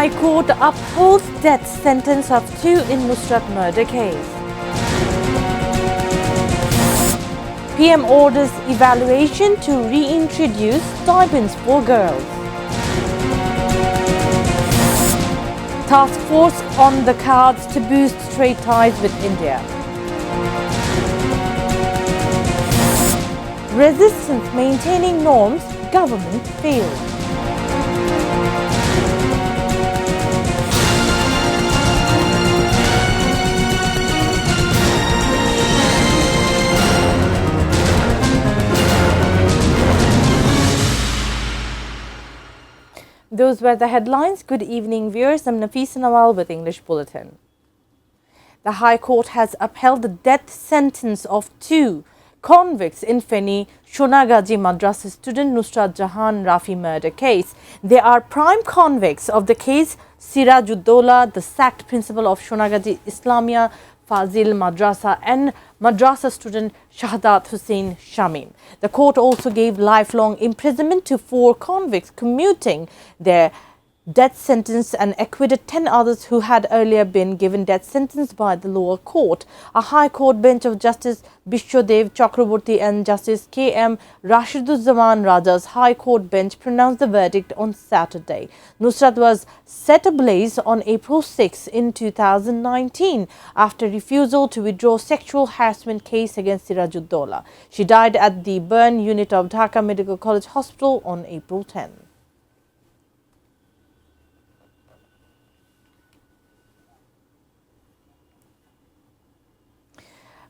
High Court upholds death sentence of 2 in Nusrat murder case. PM orders evaluation to reintroduce stipends for girls. Task force on the cards to boost trade ties with India. Resistance maintaining norms, government failed. Those were the headlines. Good evening, viewers. I'm Nafisa Nawal with English Bulletin. The High Court has upheld the death sentence of 2 convicts in Feni Shonagaji Madrasa student Nusrat Jahan Rafi murder case. They are prime convicts of the case Sirajuddollah, the sacked principal of Shonagaji Islamia Fazil Madrasa, and Madrasa student Shahadat Hussain Shamim. The court also gave lifelong imprisonment to 4 convicts commuting their death sentence and acquitted 10 others who had earlier been given death sentence by the lower court. A High Court bench of Justice Bishwadev Chakraborty and Justice K.M. Rashiduzzaman Raja's High Court bench pronounced the verdict on Saturday. Nusrat was set ablaze on April 6 in 2019 after refusal to withdraw sexual harassment case against Sirajuddollah. She died at the burn unit of Dhaka Medical College Hospital on April 10.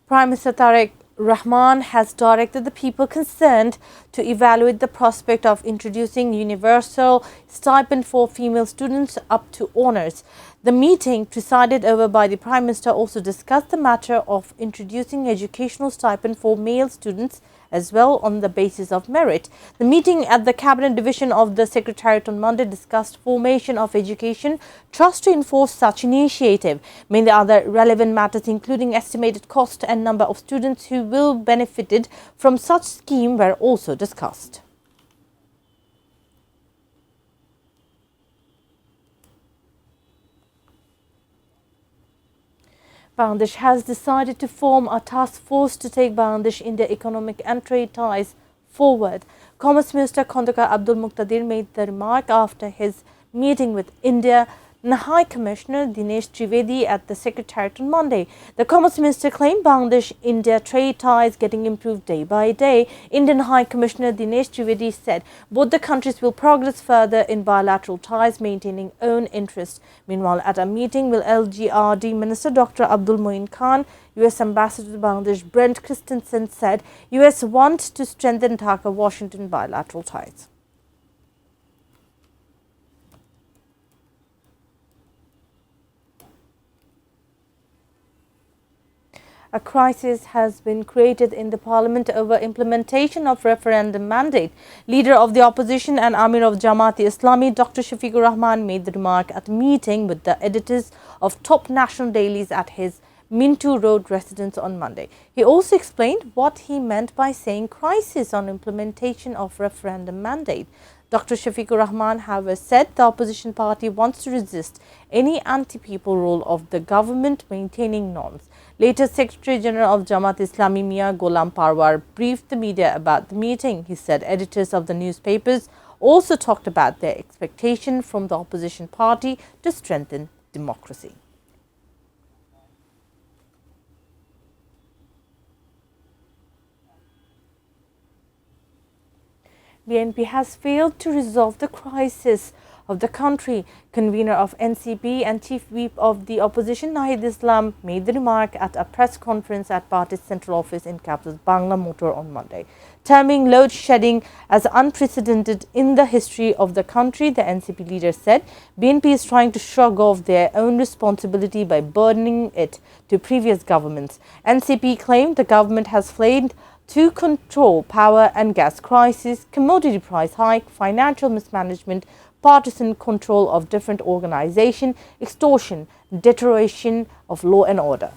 Prime Minister Tariq Rahman has directed the people concerned to evaluate the prospect of introducing universal stipend for female students up to honours. The meeting, presided over by the Prime Minister, also discussed the matter of introducing educational stipend for male students as well on the basis of merit. The meeting at the Cabinet Division of the Secretariat on Monday discussed formation of education trust to enforce such initiative. Many other relevant matters, including estimated cost and number of students who will benefited from such scheme, were also discussed. Bangladesh has decided to form a task force to take Bangladesh-India economic and trade ties forward. Commerce Minister Khondakar Abdul Muqtadir made the remark after his meeting with India High Commissioner Dinesh Trivedi at the Secretariat on Monday. The Commerce Minister claimed Bangladesh-India trade ties getting improved day by day. Indian High Commissioner Dinesh Trivedi said both the countries will progress further in bilateral ties, maintaining own interests. Meanwhile, at a meeting with LGRD Minister Dr. Abdul Moin Khan, US Ambassador to Bangladesh Brent Christensen said US wants to strengthen Dhaka-Washington bilateral ties. A crisis has been created in the parliament over implementation of referendum mandate. Leader of the opposition and Amir of Jamaat-e-Islami, Dr. Shafiqur Rahman, made the remark at a meeting with the editors of top national dailies at his Mintu Road residence on Monday. He also explained what he meant by saying crisis on implementation of referendum mandate. Dr. Shafiqur Rahman, however, said the opposition party wants to resist any anti-people role of the government maintaining norms. Later, Secretary General of Jamaat-e-Islami Mia Gholam Parwar briefed the media about the meeting. He said editors of the newspapers also talked about their expectation from the opposition party to strengthen democracy. BNP has failed to resolve the crisis of the country. Convener of NCP and Chief Whip of the opposition Nahid Islam made the remark at a press conference at party's central office in capital Bangla Motor on Monday. Terming load shedding as unprecedented in the history of the country, the NCP leader said BNP is trying to shrug off their own responsibility by burdening it to previous governments. NCP claimed the government has failed to control power and gas crisis, commodity price hike, financial mismanagement, partisan control of different organizations, extortion, deterioration of law and order.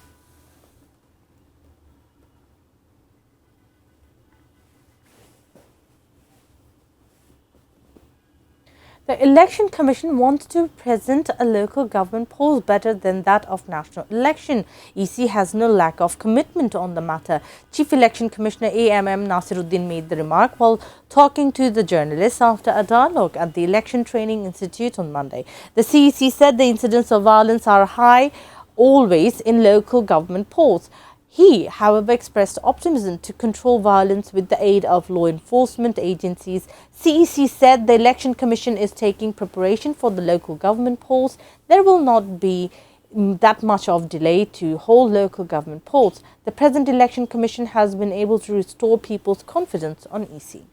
The Election Commission wants to present a local government polls better than that of national election. EC has no lack of commitment on the matter. Chief Election Commissioner AMM Nasiruddin made the remark while talking to the journalists after a dialogue at the Election Training Institute on Monday. The CEC said the incidents of violence are high always in local government polls. He, however, expressed optimism to control violence with the aid of law enforcement agencies. CEC said the Election Commission is taking preparation for the local government polls. There will not be that much of delay to hold local government polls. The present Election Commission has been able to restore people's confidence on EC.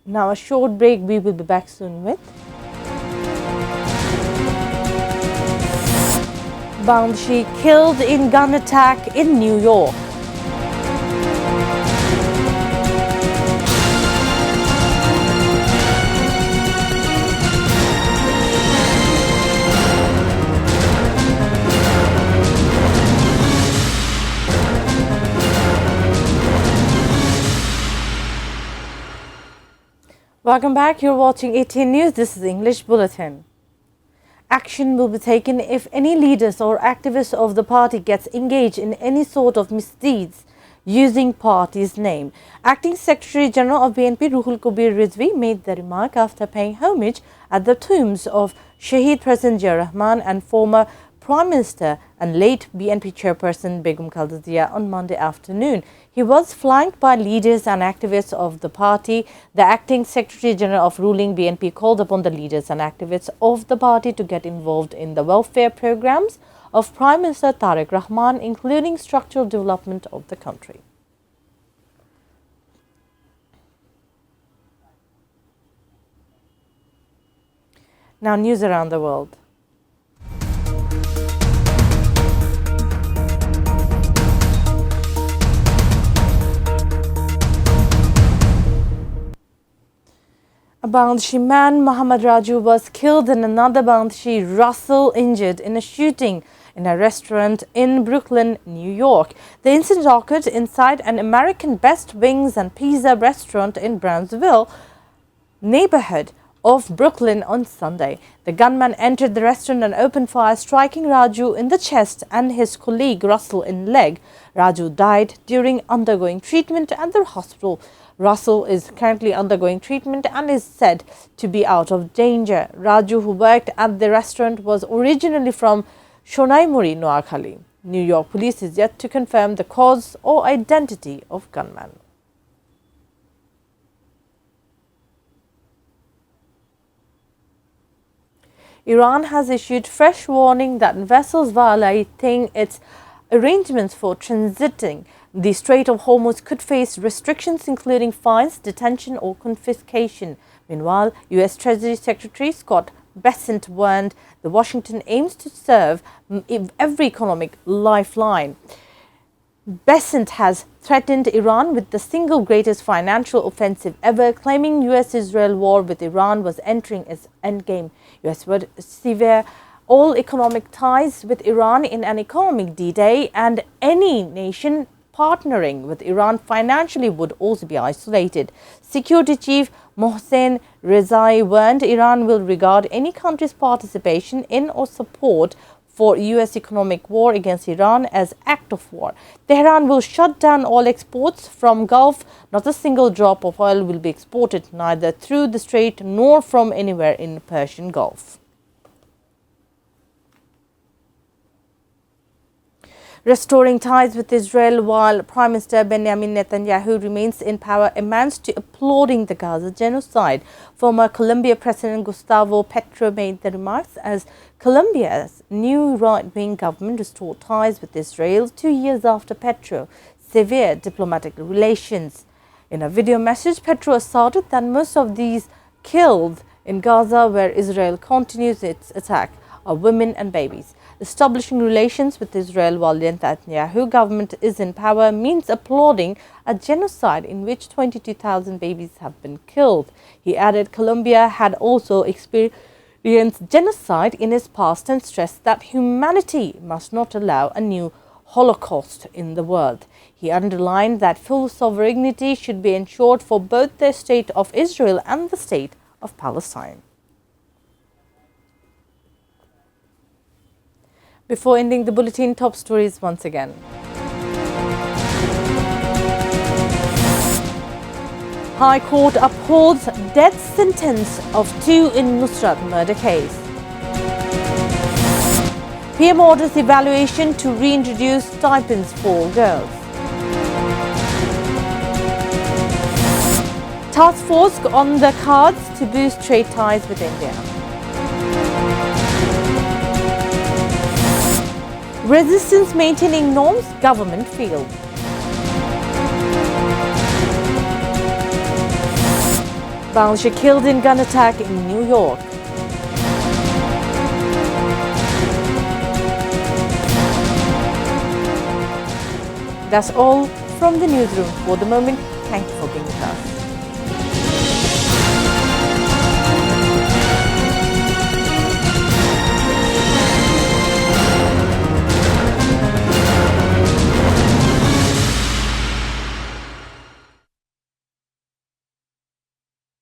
Now a short break. We will be back soon with Bangladeshi killed in gun attack in New York. Welcome back. You're watching ATN News. This is English Bulletin. Action will be taken if any leaders or activists of the party gets engaged in any sort of misdeeds using party's name. Acting Secretary General of BNP Ruhul Kabir Rizvi made the remark after paying homage at the tombs of Shahid President Zia Rahman and former Prime Minister and late BNP Chairperson Begum Khaleda Zia on Monday afternoon. He was flanked by leaders and activists of the party. The acting Secretary General of ruling BNP called upon the leaders and activists of the party to get involved in the welfare programs of Prime Minister Tariq Rahman, including structural development of the country. Now, news around the world. A Bangladeshi man, Muhammad Raju, was killed and another Bangladeshi, Russell, injured in a shooting in a restaurant in Brooklyn, New York. The incident occurred inside an American Best Wings and Pizza restaurant in Brownsville neighborhood of Brooklyn on Sunday. The gunman entered the restaurant and opened fire, striking Raju in the chest and his colleague Russell in the leg. Raju died during undergoing treatment at the hospital. Russell is currently undergoing treatment and is said to be out of danger. Raju, who worked at the restaurant, was originally from Shonaimuri, Noakhali. New York police is yet to confirm the cause or identity of gunman. Iran has issued fresh warning that vessels violating its arrangements for transiting the Strait of Hormuz could face restrictions including fines, detention or confiscation. Meanwhile, U.S. Treasury Secretary Scott Bessent warned that Washington aims to serve every economic lifeline. Bessent has threatened Iran with the single greatest financial offensive ever, claiming U.S.-Israel war with Iran was entering its endgame. U.S. would sever all economic ties with Iran in an economic D-Day, and any nation partnering with Iran financially would also be isolated. Security Chief Mohsen Rezai warned Iran will regard any country's participation in or support for U.S. economic war against Iran as act of war. Tehran will shut down all exports from Gulf. Not a single drop of oil will be exported neither through the strait nor from anywhere in the Persian Gulf. Restoring ties with Israel while Prime Minister Benjamin Netanyahu remains in power amounts to applauding the Gaza genocide. Former Colombia President Gustavo Petro made the remarks as Colombia's new right-wing government restored ties with Israel 2 years after Petro severed diplomatic relations. In a video message, Petro asserted that most of these killed in Gaza, where Israel continues its attack, are women and babies. Establishing relations with Israel while the Netanyahu government is in power means applauding a genocide in which 22,000 babies have been killed. He added Colombia had also experienced genocide in its past and stressed that humanity must not allow a new Holocaust in the world. He underlined that full sovereignty should be ensured for both the state of Israel and the state of Palestine. Before ending the bulletin, top stories once again. High Court upholds death sentence of 2 in Nusrat murder case. PM orders evaluation to reintroduce stipends for girls. Task force on the cards to boost trade ties with India. Resistance maintaining norms, government field. Bangladeshi killed in gun attack in New York. That's all from the newsroom for the moment. Thank you for being with us.